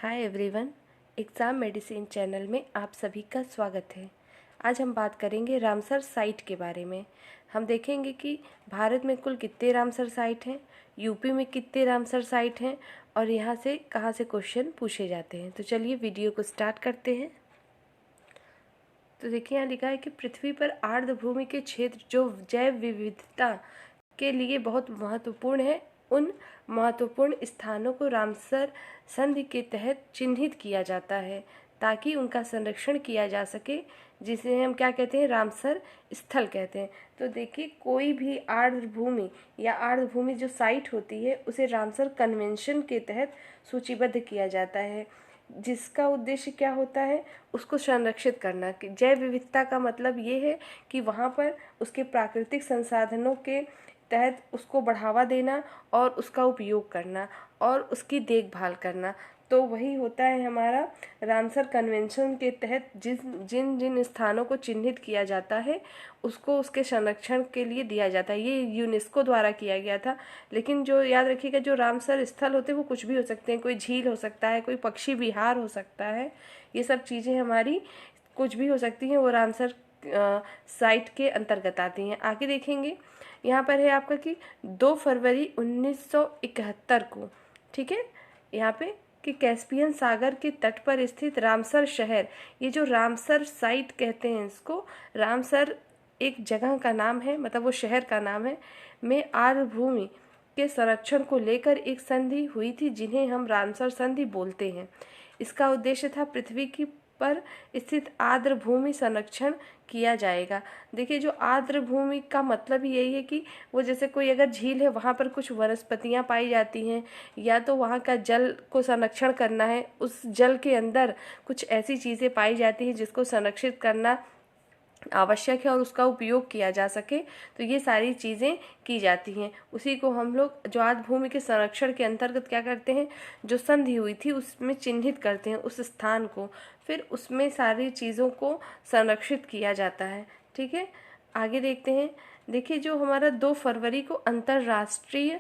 Hi everyone, exam medicine channel में आप सभी का स्वागत है। आज हम बात करेंगे रामसर साइट के बारे में। हम देखेंगे कि भारत में कुल कितने रामसर साइट हैं, यूपी में कितने रामसर साइट हैं और यहाँ से कहाँ से क्वेश्चन पूछे जाते हैं। तो चलिए वीडियो को स्टार्ट करते हैं। तो देखिए यहाँ लिखा है कि पृथ्वी पर आर्द्रभूमि के क्षेत्र जो जैव विविधता के लिए बहुत महत्वपूर्ण है, उन महत्वपूर्ण स्थानों को रामसर संधि के तहत चिन्हित किया जाता है ताकि उनका संरक्षण किया जा सके, जिसे हम क्या कहते हैं, रामसर स्थल कहते हैं। तो देखिए कोई भी आर्द्रभूमि या आर्द्रभूमि जो साइट होती है उसे रामसर कन्वेंशन के तहत सूचीबद्ध किया जाता है, जिसका उद्देश्य क्या होता है, उसको संरक्षित करना। कि जैव विविधता का मतलब ये है कि वहाँ पर उसके प्राकृतिक संसाधनों के तहत उसको बढ़ावा देना और उसका उपयोग करना और उसकी देखभाल करना। तो वही होता है हमारा रामसर कन्वेंशन के तहत जिन जिन स्थानों को चिन्हित किया जाता है उसको उसके संरक्षण के लिए दिया जाता है। ये यूनेस्को द्वारा किया गया था। लेकिन जो याद रखिएगा, जो रामसर स्थल होते हैं वो कुछ भी हो सकते हैं। कोई झील हो सकता है, कोई पक्षी विहार हो सकता है, ये सब चीज़ें हमारी कुछ भी हो सकती हैं, वो रामसर साइट के अंतर्गत आती हैं। आगे देखेंगे, यहाँ पर है आपका कि 2 फरवरी 1971 को, ठीक है, यहाँ पे कि कैस्पियन सागर के तट पर स्थित रामसर शहर, ये जो रामसर साइट कहते हैं इसको, रामसर एक जगह का नाम है, मतलब वो शहर का नाम है, में आर्द्रभूमि के संरक्षण को लेकर एक संधि हुई थी जिन्हें हम रामसर संधि बोलते हैं। इसका उद्देश्य था पृथ्वी की पर स्थित आर्द्र भूमि संरक्षण किया जाएगा। देखिए जो आर्द्र भूमि का मतलब ही यही है कि वो जैसे कोई अगर झील है, वहाँ पर कुछ वनस्पतियाँ पाई जाती हैं, या तो वहाँ का जल को संरक्षण करना है, उस जल के अंदर कुछ ऐसी चीज़ें पाई जाती हैं जिसको संरक्षित करना आवश्यक है और उसका उपयोग किया जा सके, तो ये सारी चीज़ें की जाती हैं। उसी को हम लोग जो आर्द्र भूमि के संरक्षण के अंतर्गत क्या करते हैं, जो संधि हुई थी उसमें चिन्हित करते हैं उस स्थान को, फिर उसमें सारी चीज़ों को संरक्षित किया जाता है। ठीक है, आगे देखते हैं। देखिए जो हमारा 2 फरवरी को अंतर्राष्ट्रीय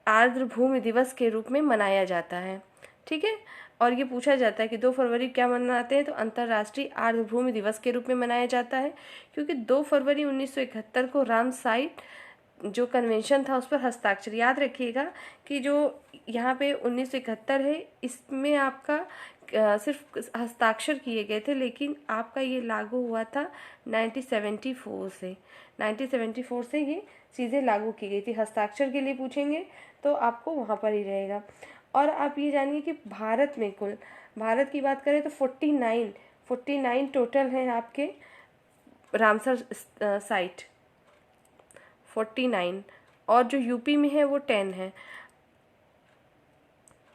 आर्द्र भूमि दिवस के रूप में मनाया जाता है। ठीक है, और ये पूछा जाता है कि 2 फरवरी क्या मनाते हैं, तो अंतर्राष्ट्रीय आर्द्र भूमि दिवस के रूप में मनाया जाता है, क्योंकि 2 फरवरी 1971 को राम साइट जो कन्वेंशन था उस पर हस्ताक्षर, याद रखिएगा कि जो यहाँ पे 1971 है, इसमें आपका सिर्फ हस्ताक्षर किए गए थे, लेकिन आपका ये लागू हुआ था 1974 से। 1974 से ये चीज़ें लागू की गई थी। हस्ताक्षर के लिए पूछेंगे तो आपको वहाँ पर ही रहेगा। और आप ये जानिए कि भारत में कुल, भारत की बात करें तो 49 टोटल हैं आपके रामसर साइट, 49, और जो यूपी में है वो 10 है।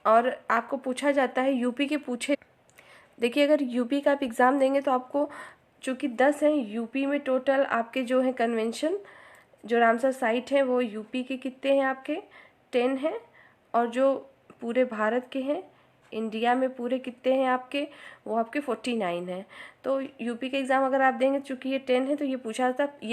और आपको पूछा जाता है यूपी के पूछे, देखिए अगर यूपी का आप एग्ज़ाम देंगे तो आपको, चूँकि 10 हैं यूपी में टोटल आपके जो हैं कन्वेंशन, जो रामसर साइट हैं वो यूपी के कितने हैं, आपके 10 हैं, और जो पूरे भारत के हैं, इंडिया में पूरे कितने हैं आपके, वो आपके 49 हैं। तो यूपी के एग्ज़ाम अगर आप देंगे, चूँकि ये 10 है, तो ये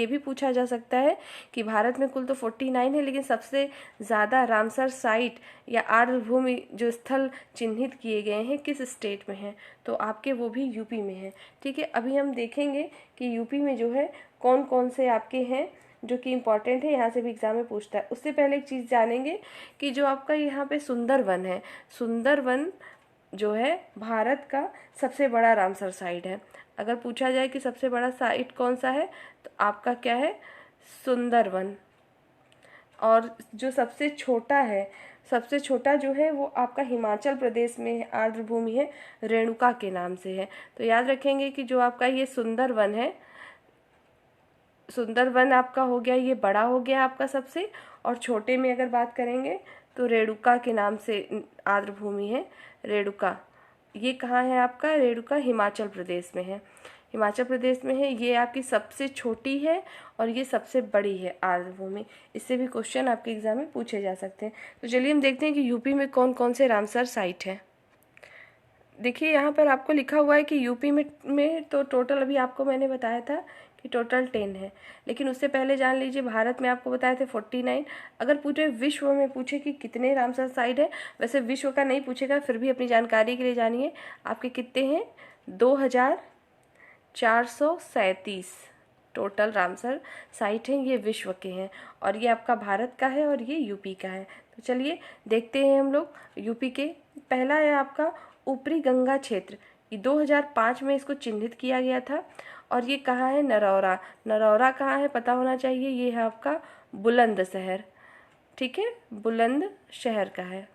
भी पूछा जा सकता है कि भारत में कुल तो 49 है, लेकिन सबसे ज़्यादा रामसर साइट या आर्द्र भूमि जो स्थल चिन्हित किए गए हैं किस स्टेट में हैं, तो आपके वो भी यूपी में हैं। ठीक है, अभी हम देखेंगे कि यूपी में जो है कौन कौन से आपके हैं जो कि इम्पॉर्टेंट है, यहाँ से भी एग्ज़ाम में पूछता है। उससे पहले एक चीज़ जानेंगे कि जो आपका यहाँ पे सुंदरवन है, सुंदरवन जो है भारत का सबसे बड़ा रामसर साइट है। अगर पूछा जाए कि सबसे बड़ा साइट कौन सा है, तो आपका क्या है, सुंदरवन। और जो सबसे छोटा है, सबसे छोटा जो है वो आपका हिमाचल प्रदेश में आर्द्र भूमि है, रेणुका के नाम से है। तो याद रखेंगे कि जो आपका ये सुंदरवन है, सुंदरवन आपका हो गया, ये बड़ा हो गया आपका सबसे, और छोटे में अगर बात करेंगे तो रेणुका के नाम से आर्द्र भूमि है, रेणुका। ये कहाँ है आपका, रेणुका हिमाचल प्रदेश में है, हिमाचल प्रदेश में है। ये आपकी सबसे छोटी है और ये सबसे बड़ी है आर्द्र भूमि। इससे भी क्वेश्चन आपके एग्जाम में पूछे जा सकते हैं। तो चलिए हम देखते हैं कि यूपी में कौन कौन से रामसर साइट हैं। देखिए यहाँ पर आपको लिखा हुआ है कि यूपी में तो टोटल, अभी आपको मैंने बताया था कि टोटल 10 है। लेकिन उससे पहले जान लीजिए भारत में आपको बताए थे 49। अगर पूरे विश्व में पूछे कि कितने रामसर साइट है, वैसे विश्व का नहीं पूछेगा, फिर भी अपनी जानकारी के लिए जानिए आपके कितने हैं, 2437 टोटल रामसर साइट हैं, ये विश्व के हैं। और ये आपका भारत का है और ये यूपी का है। तो चलिए देखते हैं हम लोग यूपी के। पहला है आपका ऊपरी गंगा क्षेत्र, ये 2005 में इसको चिन्हित किया गया था। और ये कहाँ है, नरौरा। नरौरा कहाँ है पता होना चाहिए, ये है आपका बुलंदशहर, ठीक है, बुलंदशहर का है।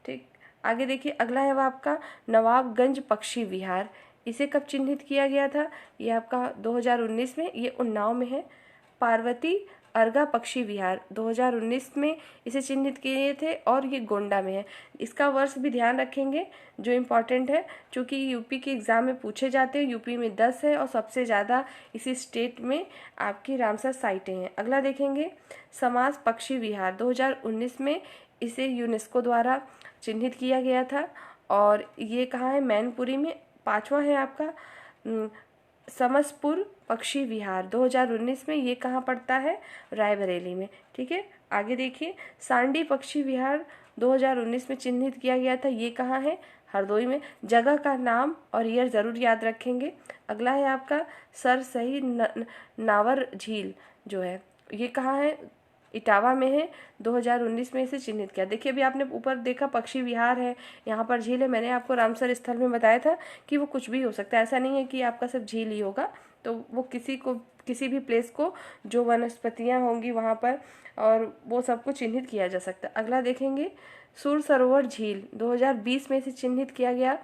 ठीक, आगे देखिए अगला है वो आपका नवाबगंज पक्षी विहार। इसे कब चिन्हित किया गया था, ये आपका 2019 में, ये उन्नाव में है। पार्वती अर्गा पक्षी विहार 2019 में इसे चिन्हित किए थे और ये गोंडा में है। इसका वर्ष भी ध्यान रखेंगे जो इम्पोर्टेंट है, क्योंकि यूपी के एग्ज़ाम में पूछे जाते हैं। यूपी में 10 है और सबसे ज़्यादा इसी स्टेट में आपकी रामसर साइटें हैं। अगला देखेंगे समाज पक्षी विहार 2019 में इसे यूनेस्को द्वारा चिन्हित किया गया था और ये कहाँ है, मैनपुरी में। पांचवा है आपका समसपुर पक्षी विहार 2019 में, ये कहाँ पड़ता है, रायबरेली में, ठीक है। आगे देखिए सांडी पक्षी विहार 2019 में चिन्हित किया गया था, ये कहाँ है, हरदोई में। जगह का नाम और ईयर ज़रूर याद रखेंगे। अगला है आपका सरसही नावर झील जो है, ये कहाँ है, इटावा में है। 2019 में इसे चिन्हित किया। देखिए अभी आपने ऊपर देखा पक्षी विहार है, यहाँ पर झील है। मैंने आपको रामसर स्थल में बताया था कि वो कुछ भी हो सकता है, ऐसा नहीं है कि आपका सिर्फ झील ही होगा। तो वो किसी भी प्लेस को जो वनस्पतियाँ होंगी वहाँ पर और वो सबको चिन्हित किया जा सकता है। अगला देखेंगे सूर सरोवर झील 2020 में इसे चिन्हित किया गया।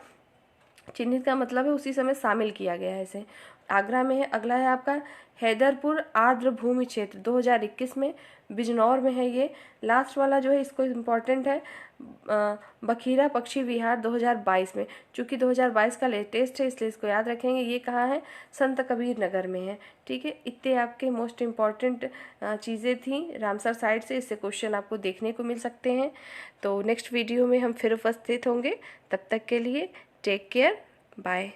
चिन्हित का मतलब है उसी समय शामिल किया गया है इसे, आगरा में है। अगला है आपका हैदरपुर आर्द्र भूमि क्षेत्र 2021 में, बिजनौर में है ये। लास्ट वाला जो है इसको इम्पॉर्टेंट है, बखीरा पक्षी विहार 2022 में। चूँकि 2022 का लेटेस्ट है इसलिए इसको याद रखेंगे। ये कहाँ है, संत कबीर नगर में है, ठीक है। इतने आपके मोस्ट इम्पॉर्टेंट चीज़ें थी रामसर साइट से, इससे क्वेश्चन आपको देखने को मिल सकते हैं। तो नेक्स्ट वीडियो में हम फिर उपस्थित होंगे, तब तक के लिए टेक केयर, बाय।